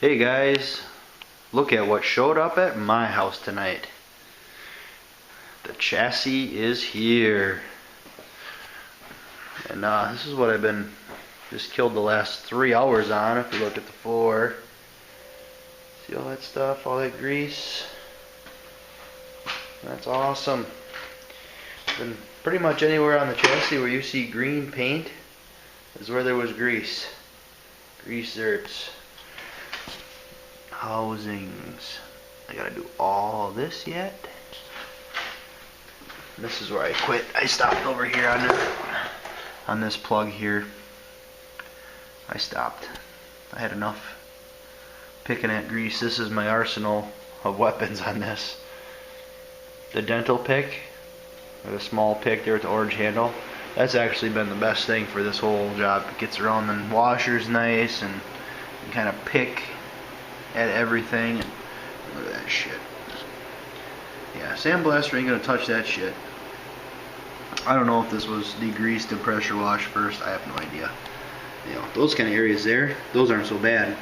Hey guys, look at what showed up at my house tonight. The chassis is here. And this is what I've been just killed the last 3 hours on. If you look at the floor, see all that stuff, all that grease. That's awesome. Been pretty much anywhere on the chassis where you see green paint is where there was grease. Grease zerts. Housings. I gotta do all this yet. This is where I quit. I stopped over here on this plug here. I stopped. I had enough picking at grease. This is my arsenal of weapons on this. The dental pick, or the small pick there with the orange handle, that's actually been the best thing for this whole job. It gets around the washers nice and you kind of pick at everything. And look at that shit. Yeah, sandblaster ain't gonna touch that shit. I don't know if this was degreased and pressure washed first. I have no idea. You know, those kind of areas there, those aren't so bad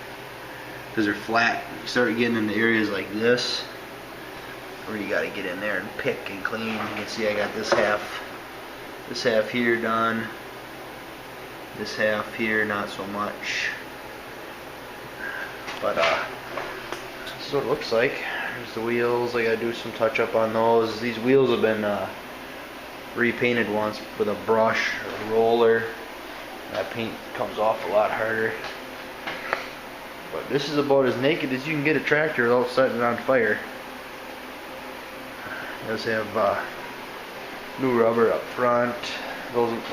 because they're flat. You start getting into areas like this where you gotta get in there and pick and clean. You can see I got this half here done. This half here, not so much. But this is what it looks like. There's the wheels. I gotta do some touch up on those. These wheels have been repainted once with a brush or roller. That paint comes off a lot harder. But this is about as naked as you can get a tractor without setting it on fire. It does have new rubber up front.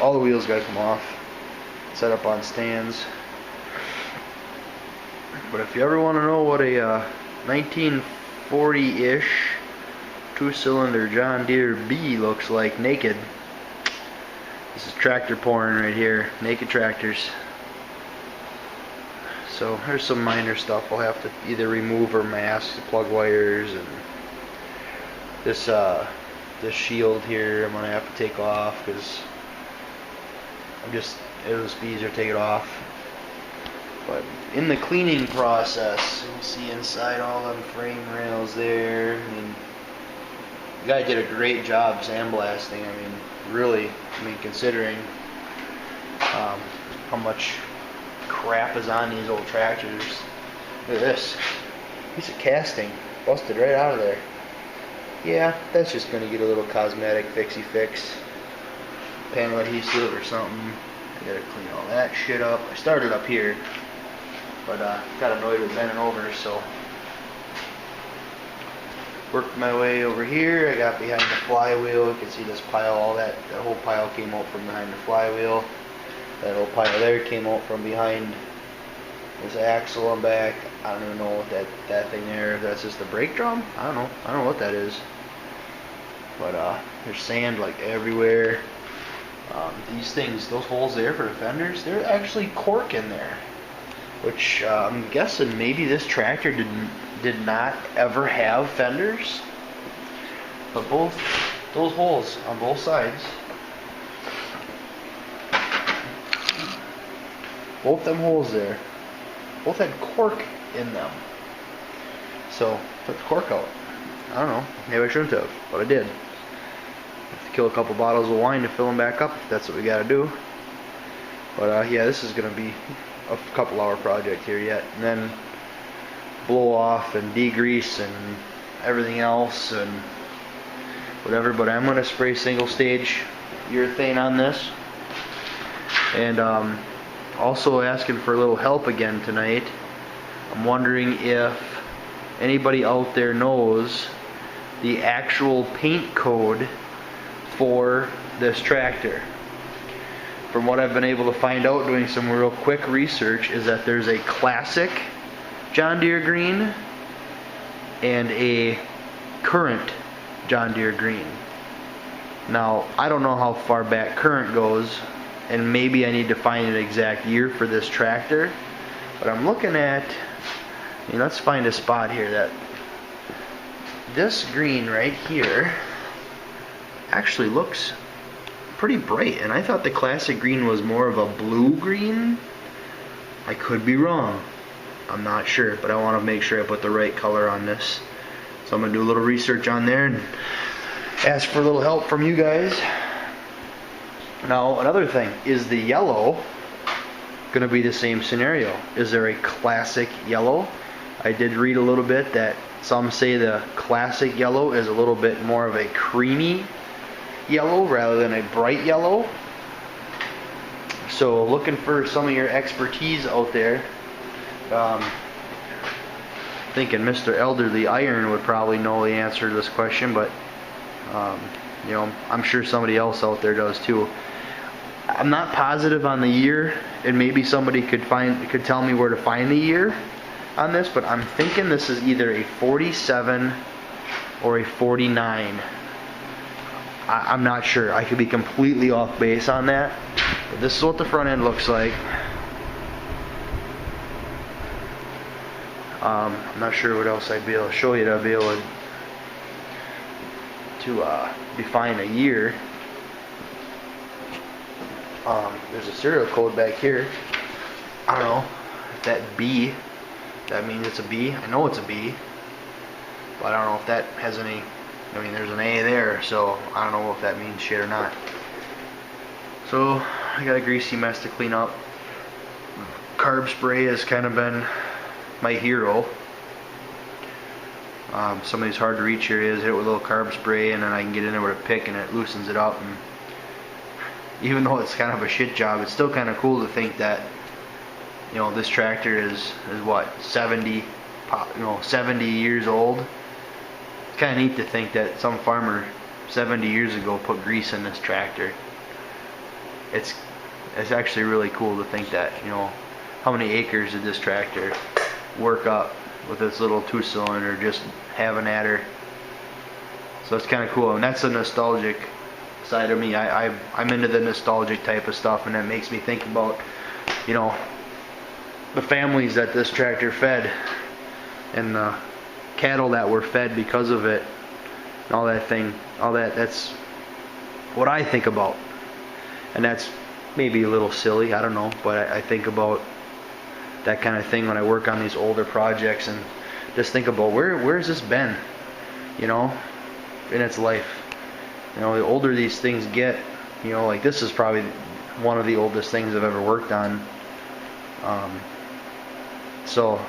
All the wheels gotta come off. Set up on stands. But if you ever want to know what a 1940-ish two-cylinder John Deere B looks like naked, this is tractor porn right here. Naked tractors. So there's some minor stuff I'll have to either remove or mask, the plug wires, and this shield here I'm gonna have to take off because it'll just be easier to take it off. But in the cleaning process, you can see inside all them frame rails there. I mean, the guy did a great job sandblasting. I mean, really, considering how much crap is on these old tractors. Look at this. Piece of casting busted right out of there. Yeah, that's just going to get a little cosmetic fixie fix. Panel adhesive or something. I gotta clean all that shit up. I started up here, but got annoyed with bending over, so worked my way over here. I got behind the flywheel. You can see this pile, all that whole pile came out from behind the flywheel. That whole pile there came out from behind this axle on back. I don't even know what that thing there, if that's just the brake drum? I don't know what that is. But there's sand like everywhere. These things, those holes there for the fenders, they're actually cork in there. Which I'm guessing maybe this tractor did not ever have fenders. But both those holes on both sides, both them holes there, both had cork in them. So took the cork out. I don't know, maybe I shouldn't have, but I did. Have to kill a couple bottles of wine to fill them back up if that's what we gotta do. But yeah, this is gonna be a couple hour project here yet, and then blow off and degrease and everything else and whatever. But I'm gonna spray single stage urethane on this, and also asking for a little help again tonight. I'm wondering if anybody out there knows the actual paint code for this tractor. From what I've been able to find out doing some real quick research is that there's a classic John Deere green and a current John Deere green. Now, I don't know how far back current goes, and maybe I need to find an exact year for this tractor, but I'm looking at, let's find a spot here that this green right here actually looks pretty bright, and I thought the classic green was more of a blue green. I could be wrong. I'm not sure, but I want to make sure I put the right color on this. So I'm going to do a little research on there and ask for a little help from you guys. Now, another thing, is the yellow going to be the same scenario? Is there a classic yellow? I did read a little bit that some say the classic yellow is a little bit more of a creamy yellow rather than a bright yellow. So looking for some of your expertise out there. Thinking Mr. Elderly Iron would probably know the answer to this question, but you know, I'm sure somebody else out there does too. I'm not positive on the year, and maybe somebody could tell me where to find the year on this, but I'm thinking this is either a 47 or a 49. I'm not sure. I could be completely off base on that, but this is what the front end looks like. I'm not sure what else I'd be able to show you to be able to define a year. There's a serial code back here. I don't know if that B, that means it's a B. I know it's a B, but I don't know if that has any. I mean, there's an A there, so I don't know if that means shit or not. So I got a greasy mess to clean up. Carb spray has kind of been my hero. Some of these hard to reach areas, hit it with a little carb spray, and then I can get in there with a pick and it loosens it up. And even though it's kind of a shit job, it's still kind of cool to think that, you know, this tractor is what, 70 years old. It's kind of neat to think that some farmer 70 years ago put grease in this tractor. It's actually really cool to think that, you know, how many acres did this tractor work up with this little 2-cylinder just having at her. So it's kind of cool, and that's the nostalgic side of me. I'm into the nostalgic type of stuff, and that makes me think about, you know, the families that this tractor fed and the cattle that were fed because of it and all that thing, that's what I think about. And that's maybe a little silly, I don't know, but I think about that kind of thing when I work on these older projects, and just think about where's this been, you know, in its life. You know, the older these things get, you know, like this is probably one of the oldest things I've ever worked on. So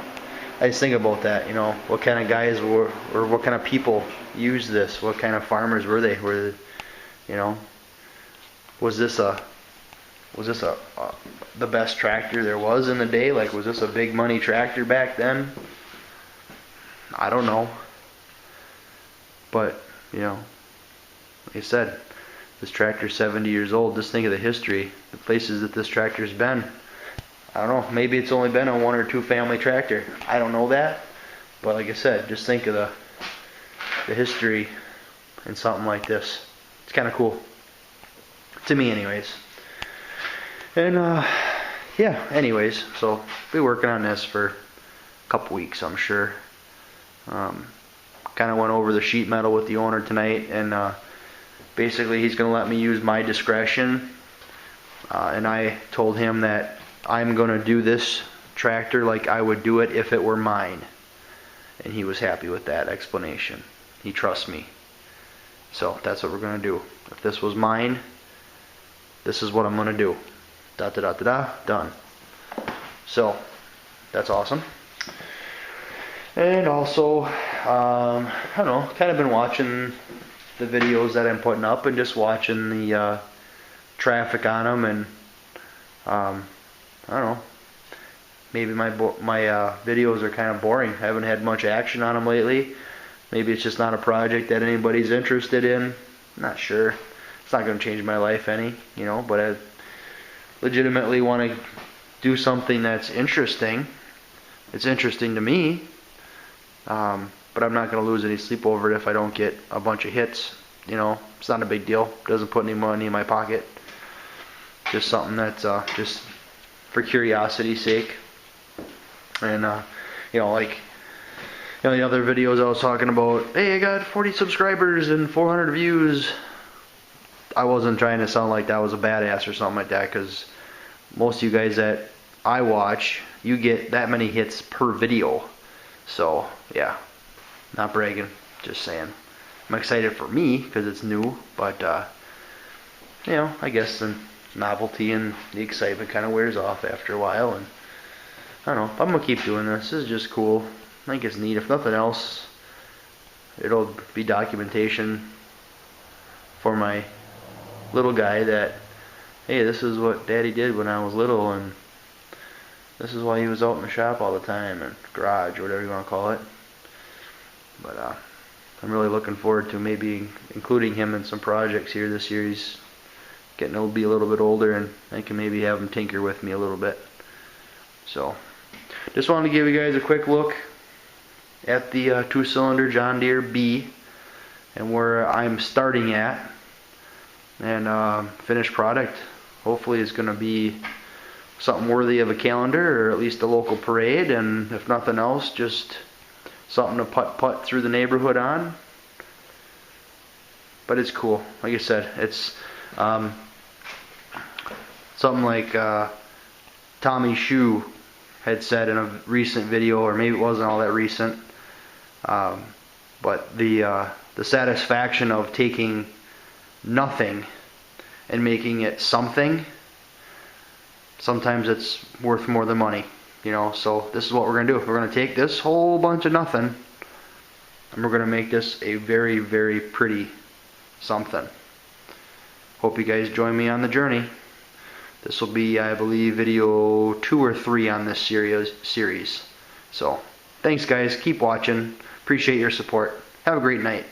I just think about that, you know, what kind of guys were, or what kind of people used this, what kind of farmers were they, you know, was this the best tractor there was in the day? Like, was this a big money tractor back then? I don't know. But, you know, like I said, this tractor's 70 years old. Just think of the history, the places that this tractor's been. I don't know, maybe it's only been a 1 or 2 family tractor. I don't know that. But like I said, just think of the history in something like this. It's kind of cool. To me anyways. And yeah, anyways, so I'll be working on this for a couple weeks, I'm sure. Kind of went over the sheet metal with the owner tonight, and basically he's going to let me use my discretion, and I told him that I'm going to do this tractor like I would do it if it were mine, and he was happy with that explanation. He trusts me. So that's what we're going to do. If this was mine, this is what I'm going to do. Da da da da da, done. So that's awesome. And also, I don't know, kind of been watching the videos that I'm putting up and just watching the traffic on them, and I don't know, maybe my videos are kind of boring. I haven't had much action on them lately. Maybe it's just not a project that anybody's interested in. I'm not sure. It's not going to change my life any, you know, but I legitimately want to do something that's interesting. It's interesting to me, but I'm not going to lose any sleep over it if I don't get a bunch of hits. You know, it's not a big deal. It doesn't put any money in my pocket. Just something that's just for curiosity's sake. And you know, like, you know, the other videos I was talking about, hey, I got 40 subscribers and 400 views. I wasn't trying to sound like that was a badass or something like that, because most of you guys that I watch you get that many hits per video. So yeah, not bragging, just saying. I'm excited for me because it's new, but you know, I guess the novelty and the excitement kind of wears off after a while, and I don't know. I'm gonna keep doing this. This is just cool. I think it's neat. If nothing else, it'll be documentation for my little guy that, hey, this is what Daddy did when I was little, and this is why he was out in the shop all the time, and garage, or whatever you want to call it. But I'm really looking forward to maybe including him in some projects here this year. He's getting to be a little bit older, and I can maybe have him tinker with me a little bit. So, just wanted to give you guys a quick look at the 2-cylinder John Deere B and where I'm starting at. And finished product hopefully is going to be something worthy of a calendar, or at least a local parade, and if nothing else, just something to putt through the neighborhood on. But it's cool. Like I said, it's something like Tommy Shoe had said in a recent video, or maybe it wasn't all that recent, but the satisfaction of taking nothing and making it something, sometimes it's worth more than money, you know. So this is what we're going to do. We're going to take this whole bunch of nothing and we're going to make this a very, very pretty something. Hope you guys join me on the journey. This will be, I believe, video 2 or 3 on this series. So thanks guys, keep watching, appreciate your support, have a great night.